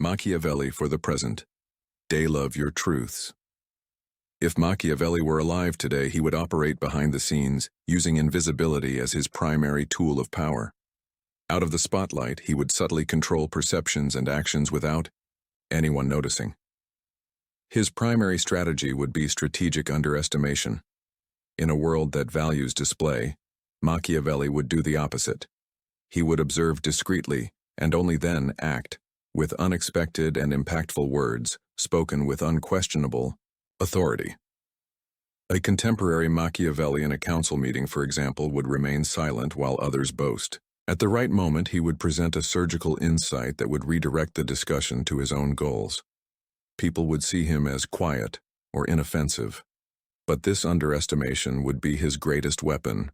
Machiavelli for the present. They love your truths. If Machiavelli were alive today, he would operate behind the scenes, using invisibility as his primary tool of power. Out of the spotlight, he would subtly control perceptions and actions without anyone noticing. His primary strategy would be strategic underestimation. In a world that values display, Machiavelli would do the opposite. He would observe discreetly, and only then act, with unexpected and impactful words, spoken with unquestionable authority. A contemporary Machiavelli in a council meeting, for example, would remain silent while others boast. At the right moment, he would present a surgical insight that would redirect the discussion to his own goals. People would see him as quiet or inoffensive. But this underestimation would be his greatest weapon,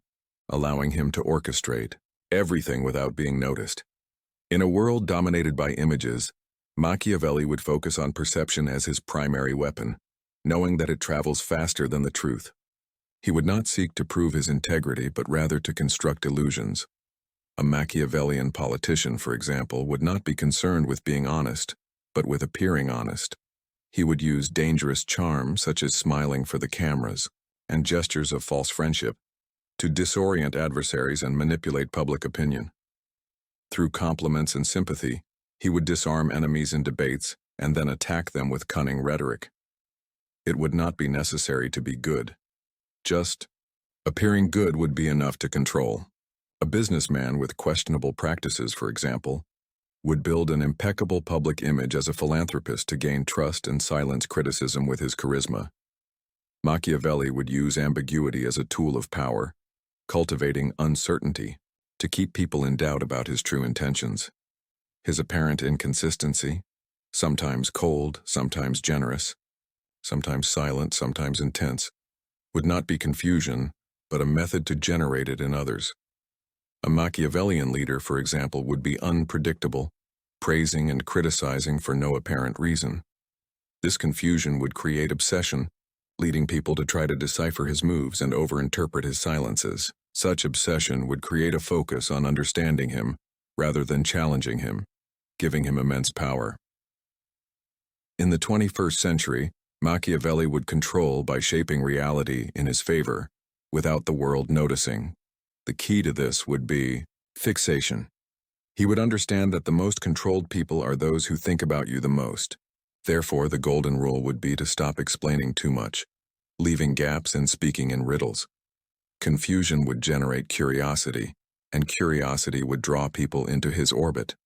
allowing him to orchestrate everything without being noticed. In a world dominated by images, Machiavelli would focus on perception as his primary weapon, knowing that it travels faster than the truth. He would not seek to prove his integrity, but rather to construct illusions. A Machiavellian politician, for example, would not be concerned with being honest, but with appearing honest. He would use dangerous charms, such as smiling for the cameras, and gestures of false friendship, to disorient adversaries and manipulate public opinion. Through compliments and sympathy, he would disarm enemies in debates and then attack them with cunning rhetoric. It would not be necessary to be good. Just appearing good would be enough to control. A businessman with questionable practices, for example, would build an impeccable public image as a philanthropist to gain trust and silence criticism with his charisma. Machiavelli would use ambiguity as a tool of power, cultivating uncertainty to keep people in doubt about his true intentions. His apparent inconsistency, sometimes cold, sometimes generous, sometimes silent, sometimes intense, would not be confusion, but a method to generate it in others. A Machiavellian leader, for example, would be unpredictable, praising and criticizing for no apparent reason. This confusion would create obsession, leading people to try to decipher his moves and overinterpret his silences. Such obsession would create a focus on understanding him rather than challenging him, giving him immense power. In the 21st century, Machiavelli would control by shaping reality in his favor, without the world noticing. The key to this would be fixation. He would understand that the most controlled people are those who think about you the most. Therefore, the golden rule would be to stop explaining too much, leaving gaps and speaking in riddles. Confusion would generate curiosity, and curiosity would draw people into his orbit.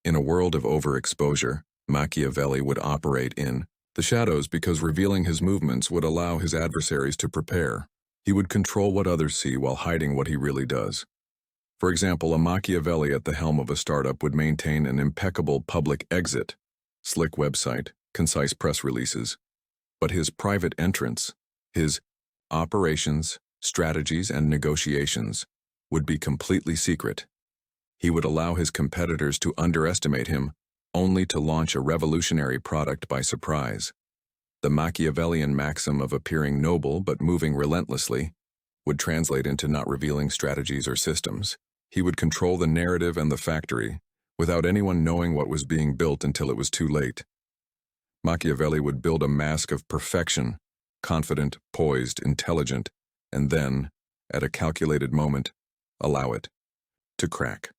In a world of overexposure, Machiavelli would operate in the shadows because revealing his movements would allow his adversaries to prepare. He would control what others see while hiding what he really does. For example, a Machiavelli at the helm of a startup would maintain an impeccable public exit, slick website, concise press releases. But his private entrance, his operations, strategies, and negotiations would be completely secret. He would allow his competitors to underestimate him, only to launch a revolutionary product by surprise. The Machiavellian maxim of appearing noble but moving relentlessly would translate into not revealing strategies or systems. He would control the narrative and the factory, without anyone knowing what was being built until it was too late. Machiavelli would build a mask of perfection, confident, poised, intelligent, and then, at a calculated moment, allow it to crack.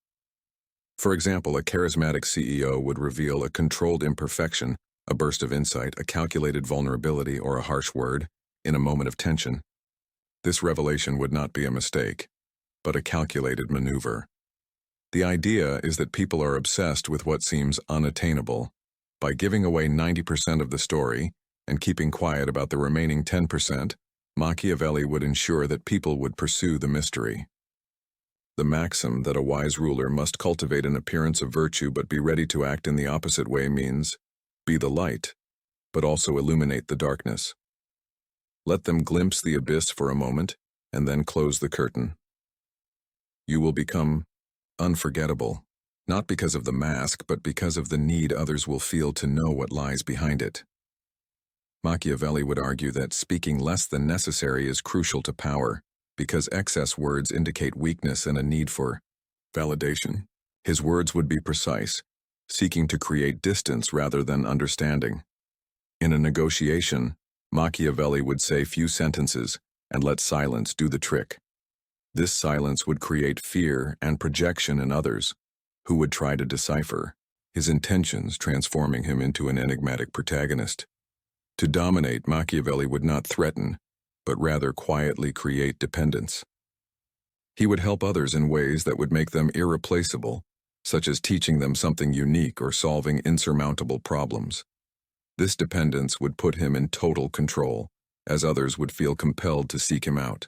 For example, a charismatic CEO would reveal a controlled imperfection, a burst of insight, a calculated vulnerability, or a harsh word, in a moment of tension. This revelation would not be a mistake, but a calculated maneuver. The idea is that people are obsessed with what seems unattainable. By giving away 90% of the story and keeping quiet about the remaining 10%, Machiavelli would ensure that people would pursue the mystery. The maxim that a wise ruler must cultivate an appearance of virtue but be ready to act in the opposite way means, be the light, but also illuminate the darkness. Let them glimpse the abyss for a moment, and then close the curtain. You will become unforgettable, not because of the mask, but because of the need others will feel to know what lies behind it. Machiavelli would argue that speaking less than necessary is crucial to power, because excess words indicate weakness and a need for validation. His words would be precise, seeking to create distance rather than understanding. In a negotiation, Machiavelli would say few sentences and let silence do the trick. This silence would create fear and projection in others, who would try to decipher his intentions, transforming him into an enigmatic protagonist. To dominate, Machiavelli would not threaten, but rather quietly create dependence. He would help others in ways that would make them irreplaceable, such as teaching them something unique or solving insurmountable problems. This dependence would put him in total control, as others would feel compelled to seek him out.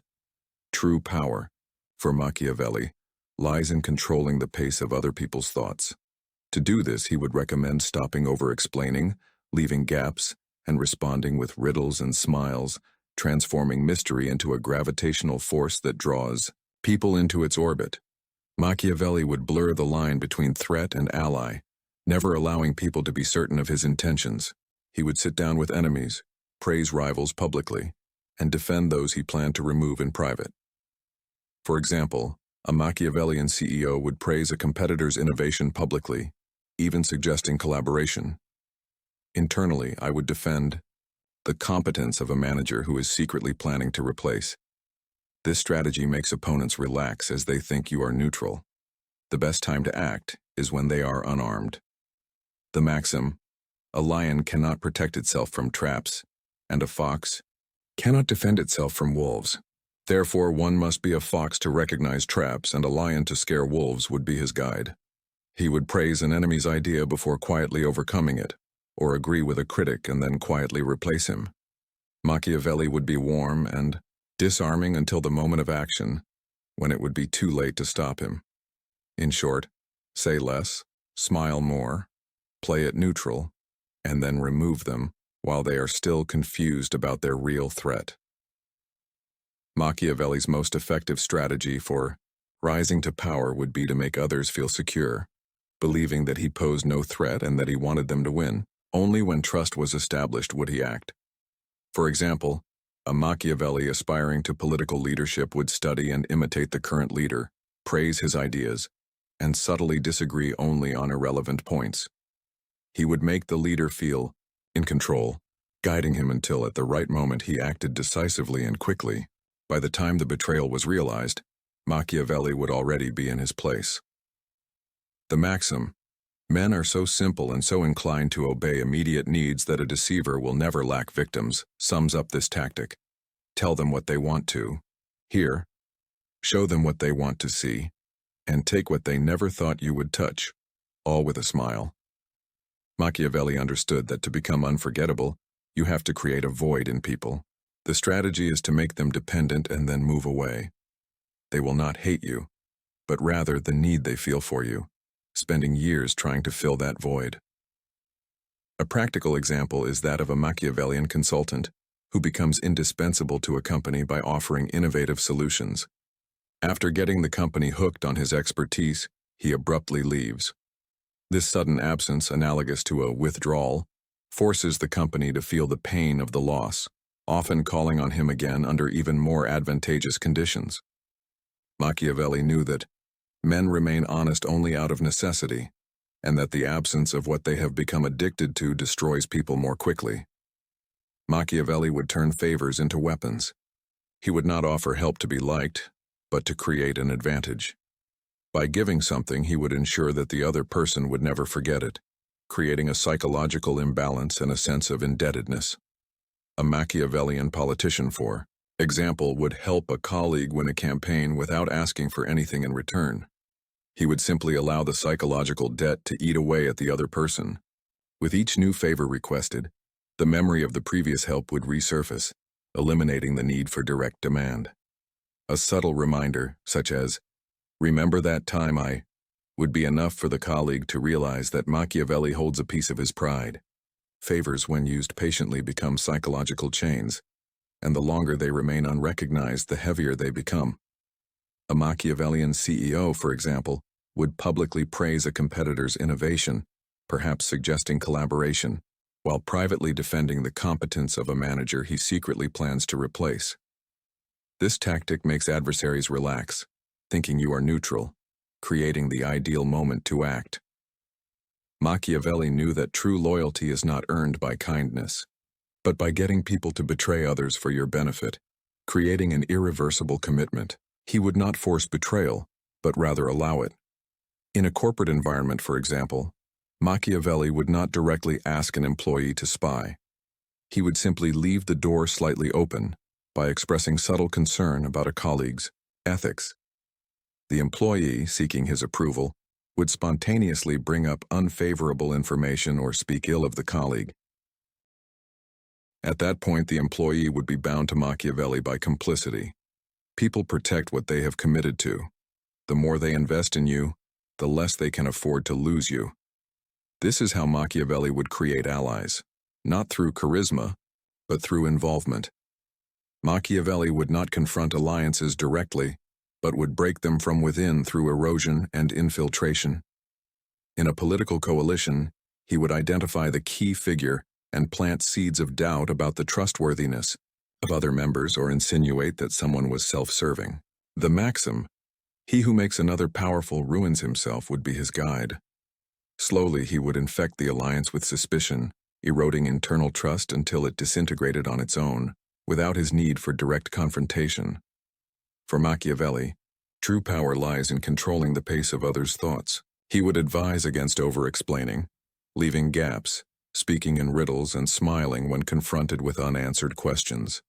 True power, for Machiavelli, lies in controlling the pace of other people's thoughts. To do this, he would recommend stopping over-explaining, leaving gaps, and responding with riddles and smiles, transforming mystery into a gravitational force that draws people into its orbit. Machiavelli would blur the line between threat and ally, never allowing people to be certain of his intentions. He would sit down with enemies, praise rivals publicly, and defend those he planned to remove in private. For example, a Machiavellian CEO would praise a competitor's innovation publicly, even suggesting collaboration. Internally, I would defend the competence of a manager who is secretly planning to replace. This strategy makes opponents relax as they think you are neutral. The best time to act is when they are unarmed. The maxim, a lion cannot protect itself from traps, and a fox cannot defend itself from wolves. Therefore, one must be a fox to recognize traps, and a lion to scare wolves would be his guide. He would praise an enemy's idea before quietly overcoming it, or agree with a critic and then quietly replace him. Machiavelli would be warm and disarming until the moment of action, when it would be too late to stop him. In short, say less, smile more, play it neutral, and then remove them while they are still confused about their real threat. Machiavelli's most effective strategy for rising to power would be to make others feel secure, believing that he posed no threat and that he wanted them to win. Only when trust was established would he act. For example, a Machiavelli aspiring to political leadership would study and imitate the current leader, praise his ideas, and subtly disagree only on irrelevant points. He would make the leader feel in control, guiding him until at the right moment he acted decisively and quickly. By the time the betrayal was realized, Machiavelli would already be in his place. The maxim, men are so simple and so inclined to obey immediate needs that a deceiver will never lack victims, sums up this tactic. Tell them what they want to hear, show them what they want to see, and take what they never thought you would touch, all with a smile. Machiavelli understood that to become unforgettable, you have to create a void in people. The strategy is to make them dependent and then move away. They will not hate you, but rather the need they feel for you, spending years trying to fill that void. A practical example is that of a Machiavellian consultant who becomes indispensable to a company by offering innovative solutions. After getting the company hooked on his expertise, he abruptly leaves. This sudden absence, analogous to a withdrawal, forces the company to feel the pain of the loss, often calling on him again under even more advantageous conditions. Machiavelli knew that men remain honest only out of necessity, and that the absence of what they have become addicted to destroys people more quickly. Machiavelli would turn favors into weapons. He would not offer help to be liked, but to create an advantage. By giving something, he would ensure that the other person would never forget it, creating a psychological imbalance and a sense of indebtedness. A Machiavellian politician, for example, would help a colleague win a campaign without asking for anything in return. He would simply allow the psychological debt to eat away at the other person. With each new favor requested, the memory of the previous help would resurface, eliminating the need for direct demand. A subtle reminder, such as, "Remember that time I," would be enough for the colleague to realize that Machiavelli holds a piece of his pride. Favors, when used patiently, become psychological chains, and the longer they remain unrecognized, the heavier they become. A Machiavellian CEO, for example, would publicly praise a competitor's innovation, perhaps suggesting collaboration, while privately defending the competence of a manager he secretly plans to replace. This tactic makes adversaries relax, thinking you are neutral, creating the ideal moment to act. Machiavelli knew that true loyalty is not earned by kindness, but by getting people to betray others for your benefit, creating an irreversible commitment. He would not force betrayal, but rather allow it. In a corporate environment, for example, Machiavelli would not directly ask an employee to spy. He would simply leave the door slightly open by expressing subtle concern about a colleague's ethics. The employee, seeking his approval, would spontaneously bring up unfavorable information or speak ill of the colleague. At that point, the employee would be bound to Machiavelli by complicity. People protect what they have committed to. The more they invest in you, the less they can afford to lose you. This is how Machiavelli would create allies, not through charisma, but through involvement. Machiavelli would not confront alliances directly, but would break them from within through erosion and infiltration. In a political coalition, he would identify the key figure and plant seeds of doubt about the trustworthiness of other members or insinuate that someone was self-serving. The maxim, "He who makes another powerful ruins himself," would be his guide. Slowly, he would infect the alliance with suspicion, eroding internal trust until it disintegrated on its own, without his need for direct confrontation. For Machiavelli, true power lies in controlling the pace of others' thoughts. He would advise against over-explaining, leaving gaps, speaking in riddles, and smiling when confronted with unanswered questions.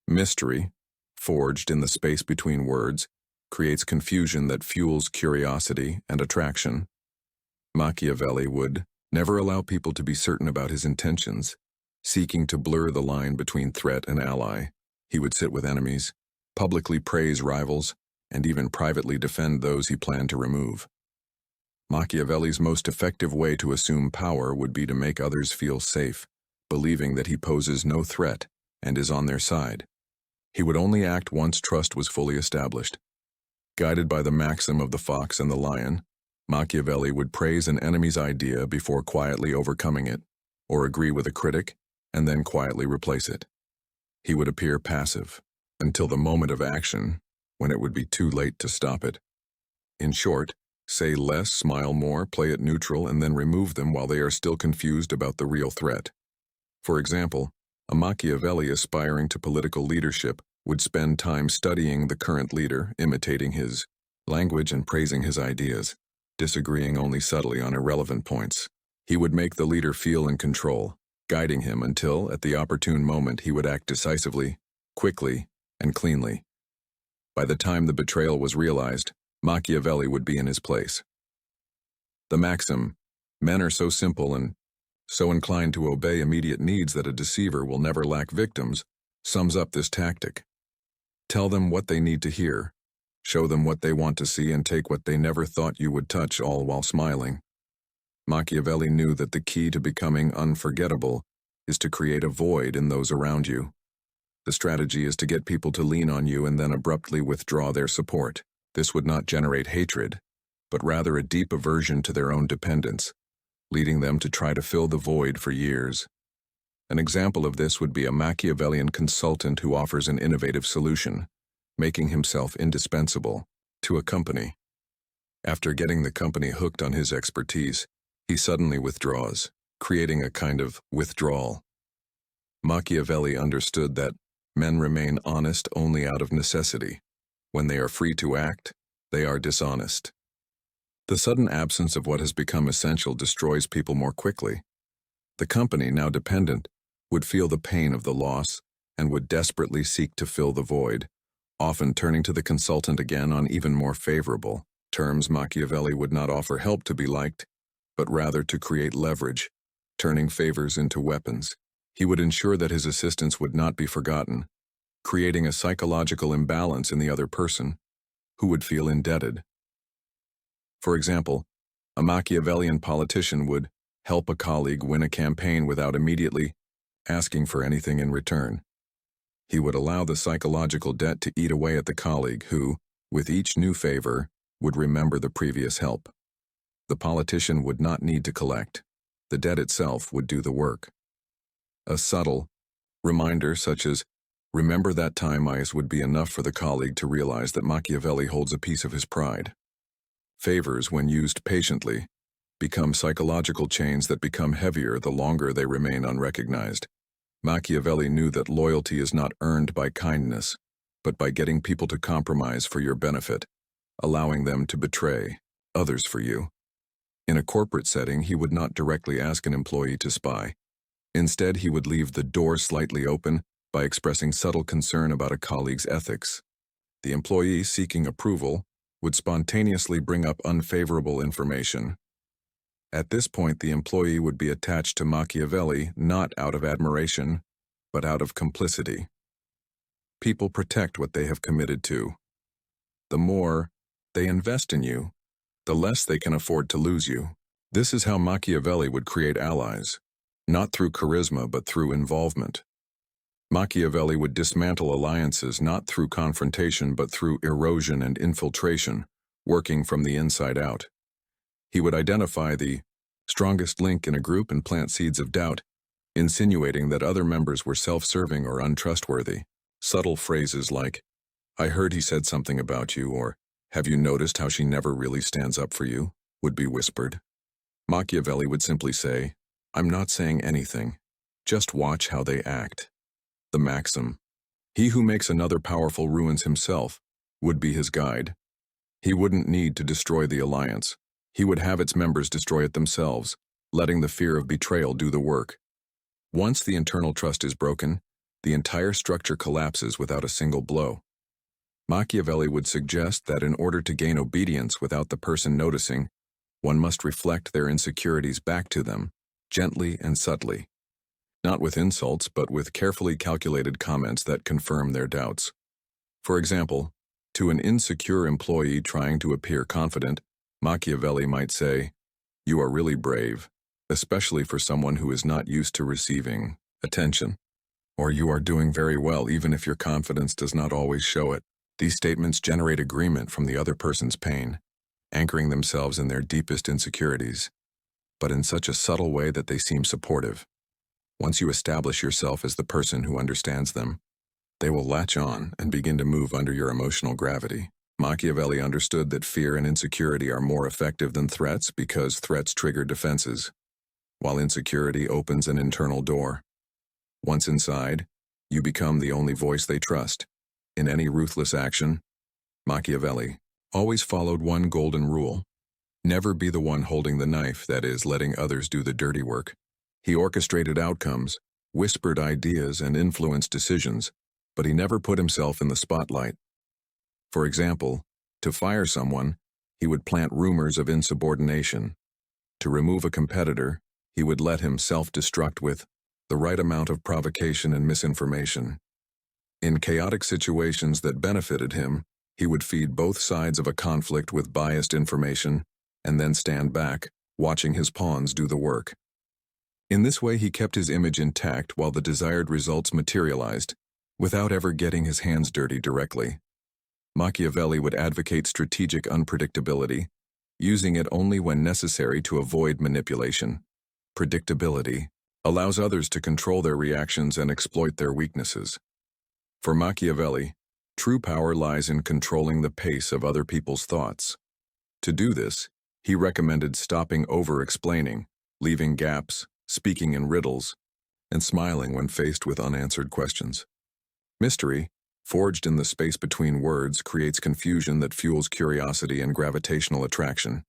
Mystery, forged in the space between words, creates confusion that fuels curiosity and attraction. Machiavelli would never allow people to be certain about his intentions, seeking to blur the line between threat and ally. He would sit with enemies, publicly praise rivals, and even privately defend those he planned to remove. Machiavelli's most effective way to assume power would be to make others feel safe, believing that he poses no threat and is on their side. He would only act once trust was fully established. Guided by the maxim of the fox and the lion, Machiavelli would praise an enemy's idea before quietly overcoming it, or agree with a critic and then quietly replace it. He would appear passive until the moment of action, when it would be too late to stop it. In short, say less, smile more, play it neutral, and then remove them while they are still confused about the real threat. For example, a Machiavelli aspiring to political leadership would spend time studying the current leader, imitating his language and praising his ideas, disagreeing only subtly on irrelevant points. He would make the leader feel in control, guiding him until, at the opportune moment, he would act decisively, quickly, and cleanly. By the time the betrayal was realized, Machiavelli would be in his place. The maxim, "Men are so simple and so inclined to obey immediate needs that a deceiver will never lack victims," sums up this tactic. Tell them what they need to hear, show them what they want to see, and take what they never thought you would touch, all while smiling. Machiavelli knew that the key to becoming unforgettable is to create a void in those around you. The strategy is to get people to lean on you and then abruptly withdraw their support. This would not generate hatred, but rather a deep aversion to their own dependence, leading them to try to fill the void for years. An example of this would be a Machiavellian consultant who offers an innovative solution, making himself indispensable to a company. After getting the company hooked on his expertise, he suddenly withdraws, creating a kind of withdrawal. Machiavelli understood that men remain honest only out of necessity. When they are free to act, they are dishonest. The sudden absence of what has become essential destroys people more quickly. The company, now dependent, would feel the pain of the loss and would desperately seek to fill the void, often turning to the consultant again on even more favorable terms. Machiavelli would not offer help to be liked, but rather to create leverage, turning favors into weapons. He would ensure that his assistance would not be forgotten, creating a psychological imbalance in the other person, who would feel indebted. For example, a Machiavellian politician would help a colleague win a campaign without immediately asking for anything in return. He would allow the psychological debt to eat away at the colleague who, with each new favor, would remember the previous help. The politician would not need to collect. The debt itself would do the work. A subtle reminder such as, "Remember that time," would be enough for the colleague to realize that Machiavelli holds a piece of his pride. Favors, when used patiently, become psychological chains that become heavier the longer they remain unrecognized. Machiavelli knew that loyalty is not earned by kindness, but by getting people to compromise for your benefit, allowing them to betray others for you. In a corporate setting, he would not directly ask an employee to spy. Instead, he would leave the door slightly open by expressing subtle concern about a colleague's ethics. The employee, seeking approval, would spontaneously bring up unfavorable information. At this point, the employee would be attached to Machiavelli not out of admiration, but out of complicity. People protect what they have committed to. The more they invest in you, the less they can afford to lose you. This is how Machiavelli would create allies, not through charisma but through involvement. Machiavelli would dismantle alliances not through confrontation but through erosion and infiltration, working from the inside out. He would identify the strongest link in a group and plant seeds of doubt, insinuating that other members were self-serving or untrustworthy. Subtle phrases like, "I heard he said something about you," or "Have you noticed how she never really stands up for you?" would be whispered. Machiavelli would simply say, "I'm not saying anything. Just watch how they act." The maxim, "He who makes another powerful ruins himself," would be his guide. He wouldn't need to destroy the alliance. He would have its members destroy it themselves, letting the fear of betrayal do the work. Once the internal trust is broken, the entire structure collapses without a single blow. Machiavelli would suggest that in order to gain obedience without the person noticing, one must reflect their insecurities back to them, gently and subtly. Not with insults, but with carefully calculated comments that confirm their doubts. For example, to an insecure employee trying to appear confident, Machiavelli might say, "You are really brave, especially for someone who is not used to receiving attention." Or, "You are doing very well even if your confidence does not always show it." These statements generate agreement from the other person's pain, anchoring themselves in their deepest insecurities, but in such a subtle way that they seem supportive. Once you establish yourself as the person who understands them, they will latch on and begin to move under your emotional gravity. Machiavelli understood that fear and insecurity are more effective than threats because threats trigger defenses, while insecurity opens an internal door. Once inside, you become the only voice they trust. In any ruthless action, Machiavelli always followed one golden rule: never be the one holding the knife, that is, letting others do the dirty work. He orchestrated outcomes, whispered ideas, and influenced decisions, but he never put himself in the spotlight. For example, to fire someone, he would plant rumors of insubordination. To remove a competitor, he would let him self-destruct with the right amount of provocation and misinformation. In chaotic situations that benefited him, he would feed both sides of a conflict with biased information and then stand back, watching his pawns do the work. In this way, he kept his image intact while the desired results materialized, without ever getting his hands dirty directly. Machiavelli would advocate strategic unpredictability, using it only when necessary to avoid manipulation. Predictability allows others to control their reactions and exploit their weaknesses. For Machiavelli, true power lies in controlling the pace of other people's thoughts. To do this, he recommended stopping over-explaining, leaving gaps, speaking in riddles, and smiling when faced with unanswered questions. Mystery, forged in the space between words, creates confusion that fuels curiosity and gravitational attraction.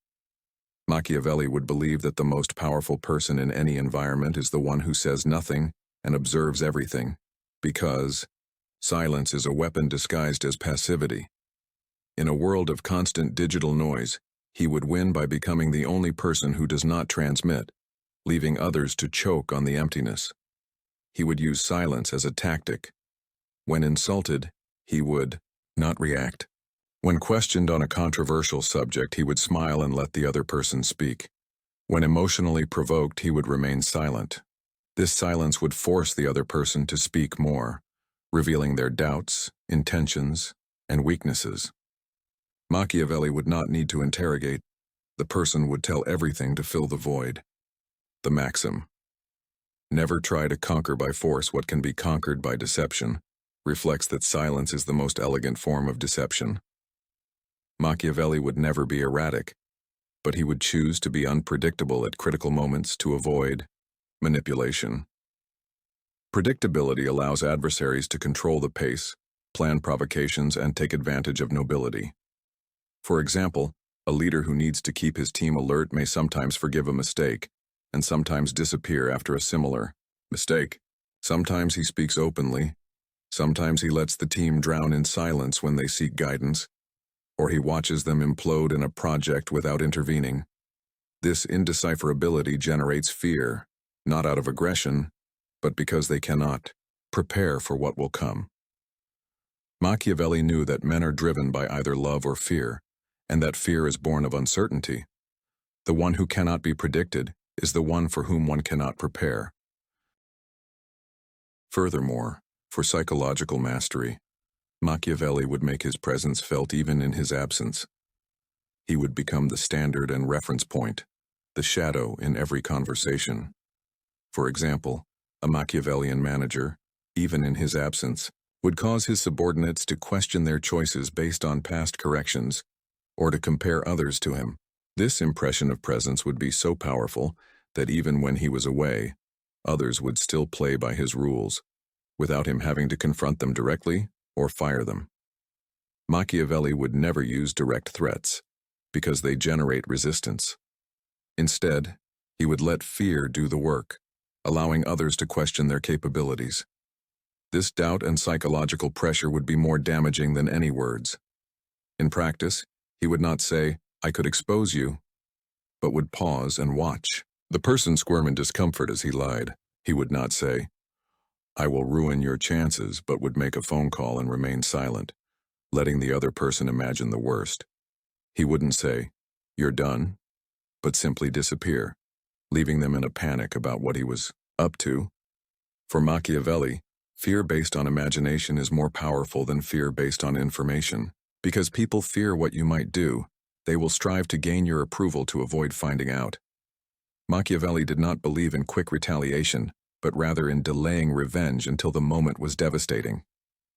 Machiavelli would believe that the most powerful person in any environment is the one who says nothing and observes everything, because silence is a weapon disguised as passivity. In a world of constant digital noise, he would win by becoming the only person who does not transmit, leaving others to choke on the emptiness. He would use silence as a tactic. When insulted, he would not react. When questioned on a controversial subject, he would smile and let the other person speak. When emotionally provoked, he would remain silent. This silence would force the other person to speak more, revealing their doubts, intentions, and weaknesses. Machiavelli would not need to interrogate. The person would tell everything to fill the void. The maxim, "Never try to conquer by force what can be conquered by deception," reflects that silence is the most elegant form of deception. Machiavelli would never be erratic. but he would choose to be unpredictable at critical moments to avoid manipulation. Predictability allows adversaries to control the pace, plan provocations, and take advantage of nobility. For example, a leader who needs to keep his team alert may sometimes forgive a mistake, and sometimes disappear after a similar mistake. Sometimes he speaks openly, sometimes he lets the team drown in silence when they seek guidance, or he watches them implode in a project without intervening. This indecipherability generates fear, not out of aggression, but because they cannot prepare for what will come. Machiavelli knew that men are driven by either love or fear, and that fear is born of uncertainty. The one who cannot be predicted is the one for whom one cannot prepare. Furthermore, for psychological mastery, Machiavelli would make his presence felt even in his absence. He would become the standard and reference point, the shadow in every conversation. For example, a Machiavellian manager, even in his absence, would cause his subordinates to question their choices based on past corrections, or to compare others to him. This impression of presence would be so powerful that even when he was away, others would still play by his rules, without him having to confront them directly or fire them. Machiavelli would never use direct threats, because they generate resistance. Instead, he would let fear do the work, allowing others to question their capabilities. This doubt and psychological pressure would be more damaging than any words. In practice, he would not say, "I could expose you," but would pause and watch. The person squirm in discomfort as he lied. He would not say, "I will ruin your chances," but would make a phone call and remain silent, letting the other person imagine the worst. He wouldn't say, "You're done," but simply disappear, leaving them in a panic about what he was up to. For Machiavelli, fear based on imagination is more powerful than fear based on information. Because people fear what you might do, they will strive to gain your approval to avoid finding out. Machiavelli did not believe in quick retaliation, but rather in delaying revenge until the moment was devastating.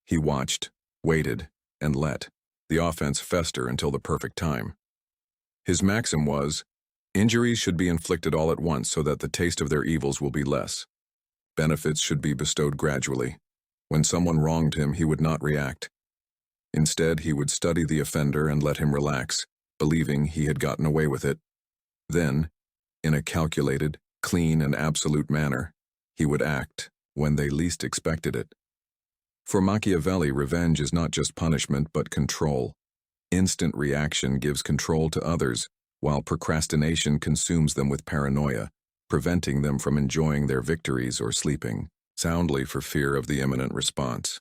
He watched, waited, and let the offense fester until the perfect time. His maxim was, "Injuries should be inflicted all at once so that the taste of their evils will be less. Benefits should be bestowed gradually. When someone wronged him, he would not react. Instead, he would study the offender and let him relax, believing he had gotten away with it. Then, in a calculated, clean, and absolute manner, he would act when they least expected it." For Machiavelli, revenge is not just punishment but control. Instant reaction gives control to others, while procrastination consumes them with paranoia, preventing them from enjoying their victories or sleeping soundly for fear of the imminent response.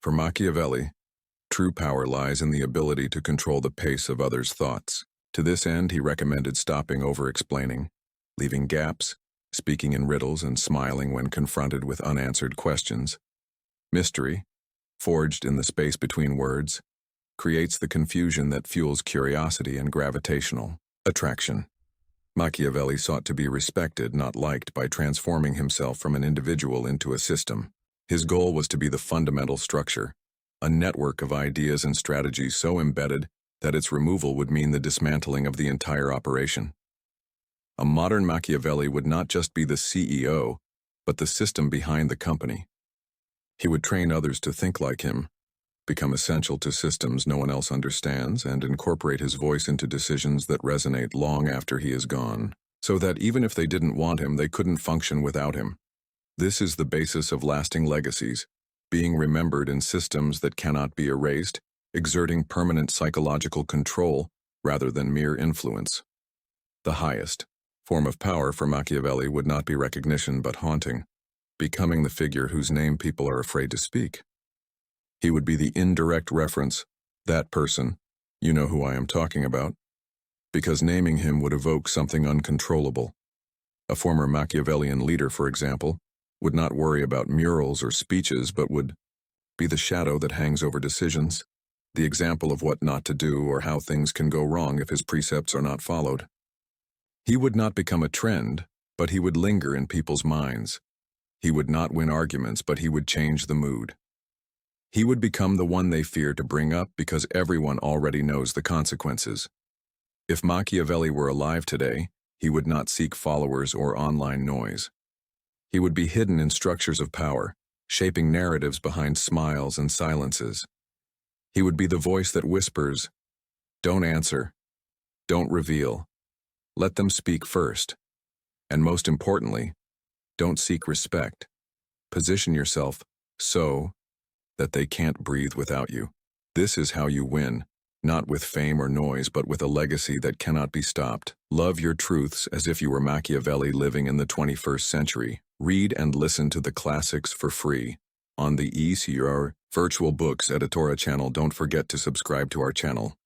For Machiavelli, true power lies in the ability to control the pace of others' thoughts. To this end, he recommended stopping over-explaining, leaving gaps, speaking in riddles, and smiling when confronted with unanswered questions. Mystery, forged in the space between words, creates the confusion that fuels curiosity and gravitational attraction. Machiavelli sought to be respected, not liked, by transforming himself from an individual into a system. His goal was to be the fundamental structure, a network of ideas and strategies so embedded that its removal would mean the dismantling of the entire operation. A modern Machiavelli would not just be the CEO, but the system behind the company. He would train others to think like him, become essential to systems no one else understands, and incorporate his voice into decisions that resonate long after he is gone, so that even if they didn't want him, they couldn't function without him. This is the basis of lasting legacies, being remembered in systems that cannot be erased, exerting permanent psychological control rather than mere influence. The highest form of power for Machiavelli would not be recognition but haunting, becoming the figure whose name people are afraid to speak. He would be the indirect reference, "That person, you know who I am talking about," because naming him would evoke something uncontrollable. A former Machiavellian leader, for example, would not worry about murals or speeches but would be the shadow that hangs over decisions, the example of what not to do or how things can go wrong if his precepts are not followed. He would not become a trend, but he would linger in people's minds. He would not win arguments, but he would change the mood. He would become the one they fear to bring up because everyone already knows the consequences. If Machiavelli were alive today, he would not seek followers or online noise. He would be hidden in structures of power, shaping narratives behind smiles and silences. He would be the voice that whispers, "Don't answer, don't reveal, let them speak first." And most importantly, don't seek respect. Position yourself so that they can't breathe without you. This is how you win, not with fame or noise, but with a legacy that cannot be stopped. Love your truths as if you were Machiavelli living in the 21st century. Read and listen to the classics for free on the ECR Virtual Books Editora channel. Don't forget to subscribe to our channel.